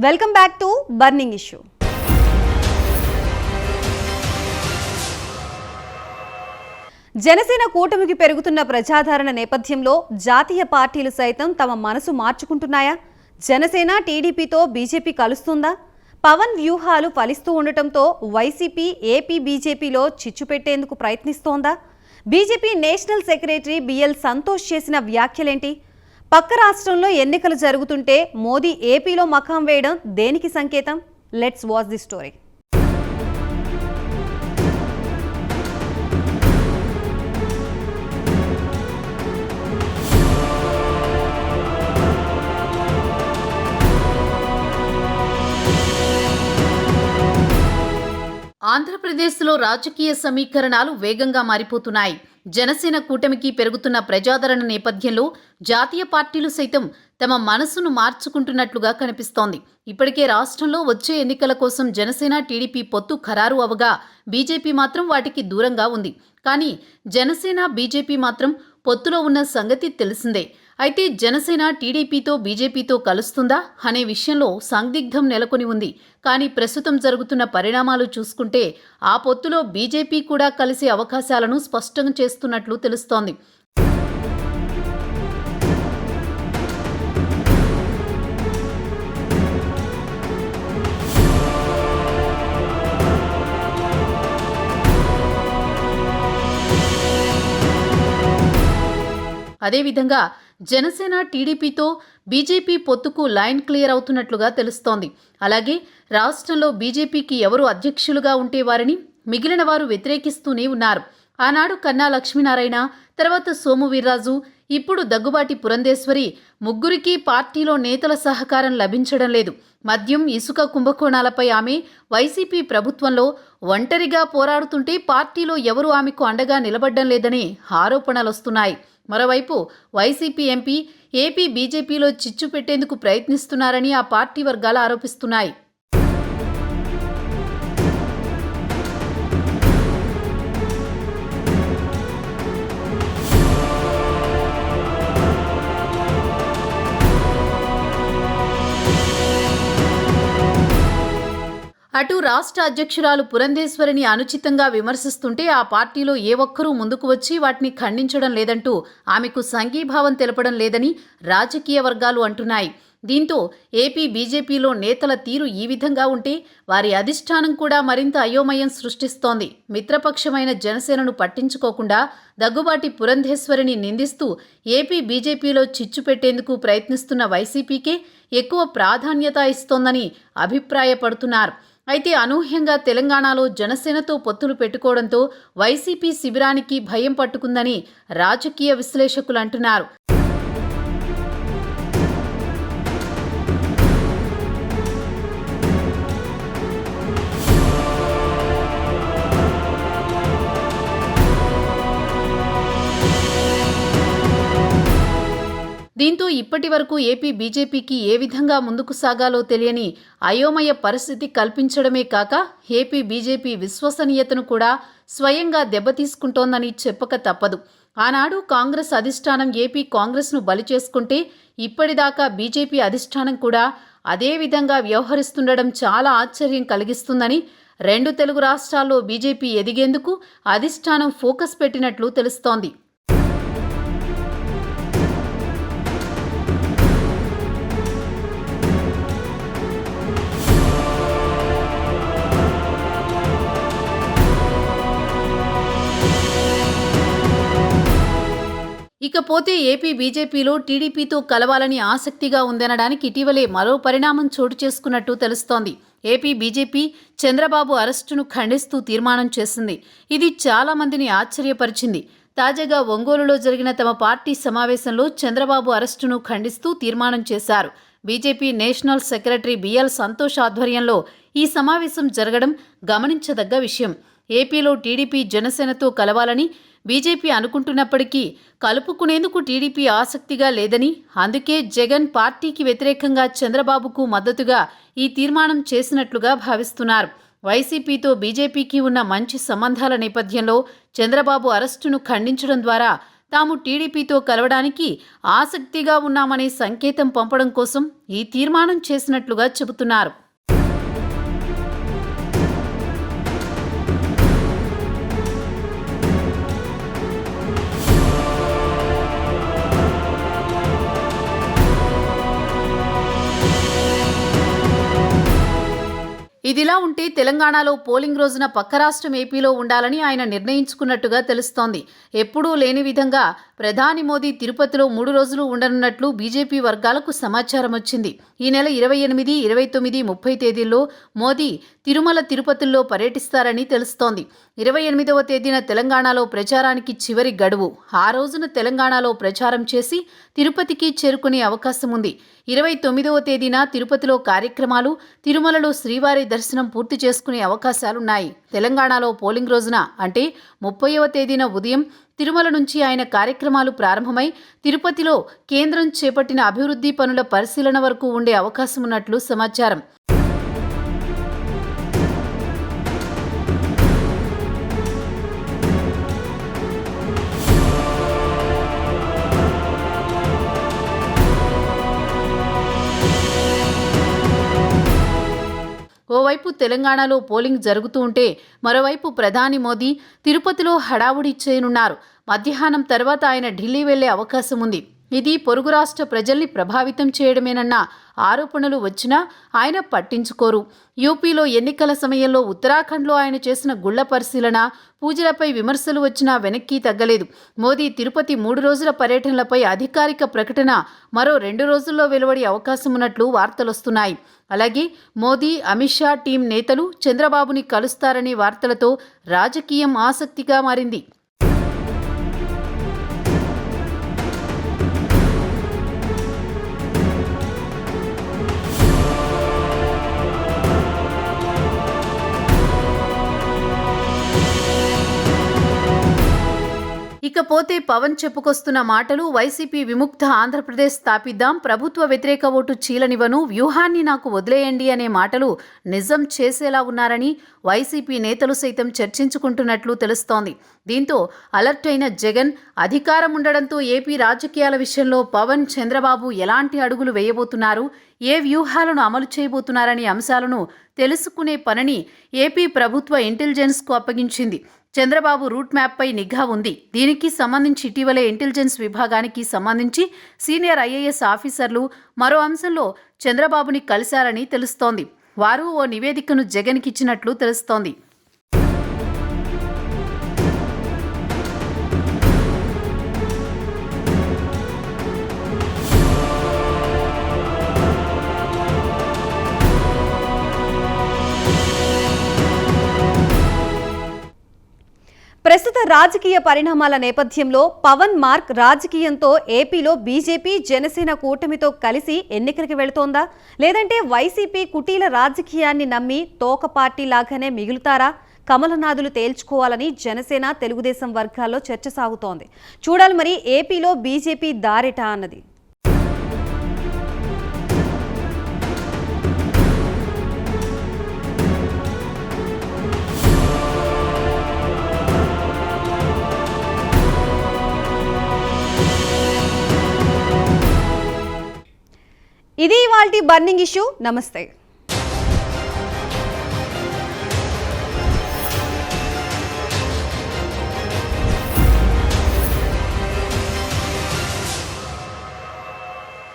Welcome back to burning issue. Janasena కూటమికి పెరుగుతున్న ప్రజాదరణ నేపథ్యంలో జాతీయ పార్టీలు సైతం తమ మనసు మార్చుకుంటున్నాయా? జనసేన టీడీపీతో బీజేపీ కలుస్తుందా? పవన్ వ్యూహాలు ఫలిస్తూ ఉండటంతో వైసీపీ ఏపీ బీజేపీలో చిచ్చు పెట్టేందుకు ప్రయత్నిస్తోందా? BJP national secretary BL Santosh చేసిన వ్యాఖ్యలేంటి? పక్క రాష్ట్రంలో ఎన్నికలు జరుగుతుంటే మోదీ ఏపీలో మకాం వేయడం దేనికి సంకేతం? Let's watch the story. ఆంధ్రప్రదేశ్లో రాజకీయ సమీకరణాలు వేగంగా మారిపోతున్నాయి. జనసేన కూటమికి పెరుగుతున్న ప్రజాదరణ నేపథ్యంలో జాతీయ పార్టీలు సైతం తమ మనసును మార్చుకుంటున్నట్లుగా కనిపిస్తోంది. ఇప్పటికే రాష్ట్రంలో వచ్చే ఎన్నికల కోసం జనసేన టీడీపీ పొత్తు ఖరారు అవగా బీజేపీ మాత్రం వాటికి దూరంగా ఉంది. కానీ జనసేన బీజేపీ మాత్రం పొత్తులో ఉన్న సంగతి తెలిసిందే. అయితే జనసేన టీడీపీతో బీజేపీతో కలుస్తుందా అనే విషయంలో సందిగ్ధం నెలకొని ఉంది. కానీ ప్రస్తుతం జరుగుతున్న పరిణామాలు చూసుకుంటే ఆ పొత్తులో బీజేపీ కూడా కలిసే అవకాశాలను స్పష్టం చేస్తున్నట్లు తెలుస్తోంది. అదేవిధంగా జనసేన టీడీపీతో బీజేపీ పొత్తుకు లైన్ క్లియర్ అవుతున్నట్లుగా తెలుస్తోంది. అలాగే రాష్ట్రంలో బీజేపీకి ఎవరు అధ్యక్షులుగా ఉంటే వారిని మిగిలిన వారు వ్యతిరేకిస్తూనే ఉన్నారు. ఆనాడు కన్నా లక్ష్మీనారాయణ, తర్వాత సోము వీర్రాజు, ఇప్పుడు దగ్గుబాటి పురంధేశ్వరి ముగ్గురికి పార్టీలో నేతల సహకారం లభించడం లేదు. మద్యం, ఇసుక కుంభకోణాలపై ఆమె వైసీపీ ప్రభుత్వంలో ఒంటరిగా పోరాడుతుంటే పార్టీలో ఎవరు ఆమెకు అండగా నిలబడ్డం లేదని ఆరోపణలొస్తున్నాయి. మరోవైపు వైసీపీ ఎంపీ ఏపీ బీజేపీలో చిచ్చు పెట్టేందుకు ప్రయత్నిస్తున్నారని ఆ పార్టీ వర్గాలు ఆరోపిస్తున్నాయి. అటు రాష్ట్ర అధ్యక్షురాలు పురంధేశ్వరిని అనుచితంగా విమర్శిస్తుంటే ఆ పార్టీలో ఏ ఒక్కరూ ముందుకు వచ్చి వాటిని ఖండించడం లేదంటూ ఆమెకు సంఘీభావం తెలపడం లేదని రాజకీయ వర్గాలు అంటున్నాయి. దీంతో ఏపీ బీజేపీలో నేతల తీరు ఈ విధంగా ఉంటే వారి అధిష్టానం కూడా మరింత అయోమయం సృష్టిస్తోంది. మిత్రపక్షమైన జనసేనను పట్టించుకోకుండా దగ్గుబాటి పురంధేశ్వరిని నిందిస్తూ ఏపీ బీజేపీలో చిచ్చు పెట్టేందుకు ప్రయత్నిస్తున్న వైసీపీకే ఎక్కువ ప్రాధాన్యత ఇస్తోందని అభిప్రాయపడుతున్నారు. అయితే అనూహ్యంగా తెలంగాణలో జనసేనతో పొత్తులు పెట్టుకోవడంతో వైసీపీ శిబిరానికి భయం పట్టుకుందని రాజకీయ విశ్లేషకులు అంటున్నారు. దీంతో ఇప్పటి వరకు ఏపీ బీజేపీకి ఏ విధంగా ముందుకు సాగాలో తెలియని అయోమయ పరిస్థితి కల్పించడమే కాక ఏపీ బీజేపీ విశ్వసనీయతను కూడా స్వయంగా దెబ్బతీసుకుంటోందని చెప్పక తప్పదు. ఆనాడు కాంగ్రెస్ అధిష్టానం ఏపీ కాంగ్రెస్ను బలి చేసుకుంటే ఇప్పటిదాకా బీజేపీ అధిష్టానం కూడా అదే విధంగా వ్యవహరిస్తుండడం చాలా ఆశ్చర్యం కలిగిస్తుందని, రెండు తెలుగు రాష్ట్రాల్లో బీజేపీ ఎదిగేందుకు అధిష్టానం ఫోకస్ పెట్టినట్లు తెలుస్తోంది. ఇకపోతే ఏపీ బీజేపీలో టీడీపీతో కలవాలని ఆసక్తిగా ఉందనడానికి ఇటీవలే మరో పరిణామం చోటు చేసుకున్నట్టు తెలుస్తోంది. ఏపీ బీజేపీ చంద్రబాబు అరెస్టును ఖండిస్తూ తీర్మానం చేసింది. ఇది చాలా మందిని ఆశ్చర్యపరిచింది. తాజాగా ఒంగోలులో జరిగిన తమ పార్టీ సమావేశంలో చంద్రబాబు అరెస్టును ఖండిస్తూ తీర్మానం చేశారు. BJP national secretary BL Santosh ఆధ్వర్యంలో ఈ సమావేశం జరగడం గమనించదగ్గ విషయం. ఏపీలో టీడీపీ జనసేనతో కలవాలని బీజేపీ అనుకుంటున్నప్పటికీ కలుపుకునేందుకు టీడీపీ ఆసక్తిగా లేదని, అందుకే జగన్ పార్టీకి వ్యతిరేకంగా చంద్రబాబుకు మద్దతుగా ఈ తీర్మానం చేసినట్లుగా భావిస్తున్నారు. వైసీపీతో బీజేపీకి ఉన్న మంచి సంబంధాల నేపథ్యంలో చంద్రబాబు అరెస్టును ఖండించడం ద్వారా తాము టీడీపీతో కలవడానికి ఆసక్తిగా ఉన్నామనే సంకేతం పంపడం కోసం ఈ తీర్మానం చేసినట్లుగా చెబుతున్నారు. ఇదిలా ఉంటే తెలంగాణలో పోలింగ్ రోజున పక్క రాష్ట్రం ఏపీలో ఉండాలని ఆయన నిర్ణయించుకున్నట్టుగా తెలుస్తోంది. ఎప్పుడూ లేని విధంగా ప్రధాని మోదీ తిరుపతిలో 3 రోజులు ఉండనున్నట్లు బీజేపీ వర్గాలకు సమాచారం వచ్చింది. ఈ నెల 28, 29, 30 తేదీల్లో మోదీ తిరుమల తిరుపతిలో పర్యటిస్తారని తెలుస్తోంది. 28వ తేదీన తెలంగాణలో ప్రచారానికి చివరి గడువు. ఆ రోజున తెలంగాణలో ప్రచారం చేసి తిరుపతికి చేరుకునే అవకాశం ఉంది. 29వ తేదీన తిరుపతిలో కార్యక్రమాలు, తిరుమలలో శ్రీవారి దర్శనం పూర్తి చేసుకునే అవకాశాలున్నాయి. తెలంగాణలో పోలింగ్ రోజున అంటే 30వ తేదీన ఉదయం తిరుమల నుంచి ఆయన కార్యక్రమాలు ప్రారంభమై తిరుపతిలో కేంద్రం చేపట్టిన అభివృద్ధి పనుల పరిశీలన వరకు ఉండే అవకాశం ఉన్నట్లు సమాచారం. ఓవైపు తెలంగాణలో పోలింగ్ జరుగుతూ ఉంటే మరోవైపు ప్రధాని మోదీ తిరుపతిలో హడావుడి చేయనున్నారు. మధ్యాహ్నం తర్వాత ఆయన ఢిల్లీ వెళ్లే అవకాశం ఉంది. ఇది పొరుగు రాష్ట్ర ప్రజల్ని ప్రభావితం చేయడమేనన్న ఆరోపణలు వచ్చినా ఆయన పట్టించుకోరు. యూపీలో ఎన్నికల సమయంలో ఉత్తరాఖండ్లో ఆయన చేసిన గుళ్ల పరిశీలన, పూజలపై విమర్శలు వచ్చినా వెనక్కి తగ్గలేదు. మోదీ తిరుపతి 3 రోజుల పర్యటనలపై అధికారిక ప్రకటన మరో 2 రోజుల్లో వెలువడే అవకాశం ఉన్నట్లు వార్తలొస్తున్నాయి. అలాగే మోదీ, అమిత్ షా టీం నేతలు చంద్రబాబుని కలుస్తారనే వార్తలతో రాజకీయం ఆసక్తిగా మారింది. ఇకపోతే పవన్ చెప్పుకొస్తున్న మాటలు వైసీపీ విముక్త ఆంధ్రప్రదేశ్ స్థాపిద్దాం, ప్రభుత్వ వ్యతిరేక ఓటు చీలనివ్వను, వ్యూహాన్ని నాకు వదిలేయండి అనే మాటలు నిజం చేసేలా ఉన్నారని వైసీపీ నేతలు సైతం చర్చించుకుంటున్నట్లు తెలుస్తోంది. దీంతో అలర్ట్ అయిన జగన్ అధికారం ఉండడంతో ఏపీ రాజకీయాల విషయంలో పవన్, చంద్రబాబు ఎలాంటి అడుగులు వేయబోతున్నారు, ఏ వ్యూహాలను అమలు చేయబోతున్నారనే అంశాలను తెలుసుకునే పనిని ఏపీ ప్రభుత్వ ఇంటెలిజెన్స్కు అప్పగించింది. చంద్రబాబు రూట్ మ్యాప్పై నిఘా ఉంది. దీనికి సంబంధించి ఇటీవలే ఇంటెలిజెన్స్ విభాగానికి సంబంధించి సీనియర్ ఐఏఎస్ ఆఫీసర్లు మరో అంశంలో చంద్రబాబుని కలిశారని తెలుస్తోంది. వారు ఓ నివేదికను జగన్కి ఇచ్చినట్లు తెలుస్తోంది. ప్రస్తుత రాజకీయ పరిణామాల నేపథ్యంలో పవన్ మార్క్ రాజకీయంతో ఏపీలో బీజేపీ, జనసేన కూటమితో కలిసి ఎన్నికలకు వెళుతోందా, లేదంటే వైసీపీ కుటీల రాజకీయాన్ని నమ్మి తోక పార్టీ లాగానే మిగులుతారా? కమలనాథులు తేల్చుకోవాలని జనసేన, తెలుగుదేశం వర్గాల్లో చర్చ సాగుతోంది. చూడాలి మరి ఏపీలో బీజేపీ దారిటా అన్నది. ఇది ఇవాల్టి బర్నింగ్ ఇష్యూ. నమస్తే.